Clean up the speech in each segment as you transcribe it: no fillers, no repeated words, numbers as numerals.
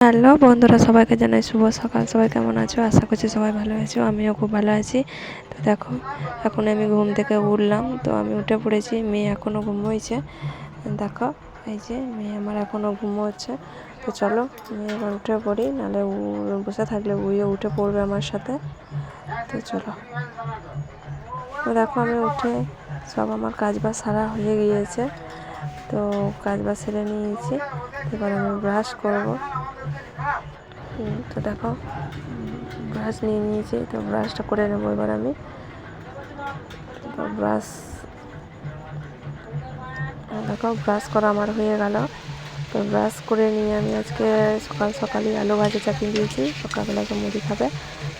Hello বন্ধুরা, সবাইকে জানাই শুভ সকাল। সবাই কেমন আছো? আশা করছি সবাই ভালো আছো। আমিও খুব ভালো আছি। তো দেখো, এখন আমি ঘুম থেকে উঠলাম, তো আমি উঠে পড়েছি। মেয়ে এখনও ঘুমোইছে। দেখো, এই যে মেয়ে আমার এখনও ঘুমোচ্ছে। তো চলো মেয়ে এবার উঠে পড়ি, নাহলে বসে থাকলে উইও উঠে পড়বে আমার সাথে। তো চলো, তো দেখো আমি উঠে সব আমার কাজবাজ সারা হয়ে গিয়েছে। তো কাজবাজ সেরে নিয়েছি। এবার আমি ব্রাশ করবো। তো দেখো ব্রাশ নিয়ে নিয়েছি, তো ব্রাশটা করে নেবো এবার আমি। তো দেখো ব্রাশ করা আমার হয়ে গেল। তো ব্রাশ করে নিয়ে আমি আজকে সকালই আলু ভাজা চাপিয়ে দিয়েছি। সকালবেলা তো মুড়ি খাবে,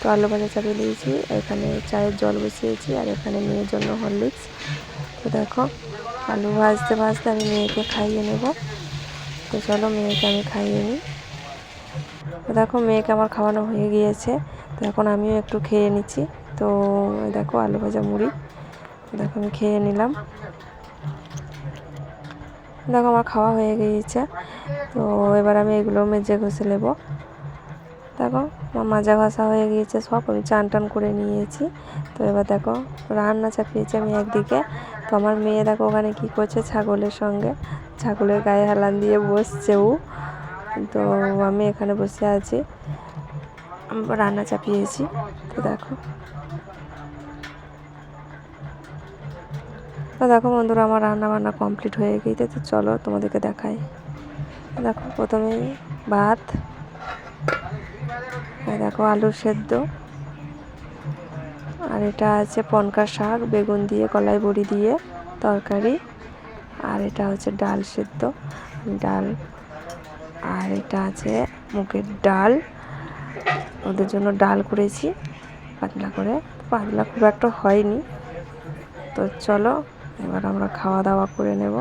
তো আলু ভাজা চাপিয়ে দিয়েছি। এখানে চায়ের জল বসিয়েছি, আর এখানে মেয়ের জন্য হরলিক্স। তো দেখো আলু ভাজতে ভাজতে আমি মেয়েকে খাইয়ে নেব। তো চলো মেয়েকে আমি খাইয়ে নিই। তো দেখো মেয়েকে আমার খাওয়ানো হয়ে গিয়েছে। তো এখন আমিও একটু খেয়ে নিচ্ছি। তো দেখো আলু ভাজা মুড়ি, দেখো আমি খেয়ে নিলাম। দেখো আমার খাওয়া হয়ে গিয়েছে। তো এবার আমি এগুলো মেজে ঘষে নেব। দেখো আমার মাজা ঘষা হয়ে গিয়েছে সব, আমি চান টান করে নিয়েছি। তো এবার দেখো রান্না চাপিয়েছি আমি একদিকে। তো আমার মেয়ে দেখো ওখানে কী করছে, ছাগলের সঙ্গে, ছাগলের গায়ে হেলান দিয়ে বসছে ও। তো আমি এখানে বসে আছি, রান্না চাপিয়েছি। তো দেখো বন্ধুরা আমার রান্না বান্না কমপ্লিট হয়ে গিয়েছে। তো চলো তোমাদেরকে দেখাই। দেখো প্রথমে ভাত, দেখো আলু সেদ্ধ, আর এটা আছে পনকা শাক, বেগুন দিয়ে, কলাই বড়ি দিয়ে তরকারি, আর এটা হচ্ছে ডাল সেদ্ধ, ডাল, আর এটা আছে মুগের ডাল। ওদের জন্য ডাল করেছি পাতলা করে, পাতলা খুব একটা হয়নি। তো চলো এবার আমরা খাওয়া দাওয়া করে নেব।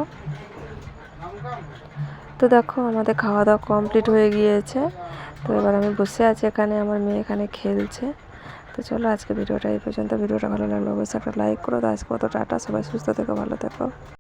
তো দেখো আমাদের খাওয়া দাওয়া কমপ্লিট হয়ে গিয়েছে। তো এবার আমি বসে আছি এখানে, আমার মেয়ে এখানে খেলছে। তো চলো আজকে ভিডিওটা এই পর্যন্ত। ভিডিওটা ভালো লাগলে অবশ্যই একটা লাইক করো। তো আজকে কত টাটা, সবাই সুস্থ থেকো, ভালো থেকো।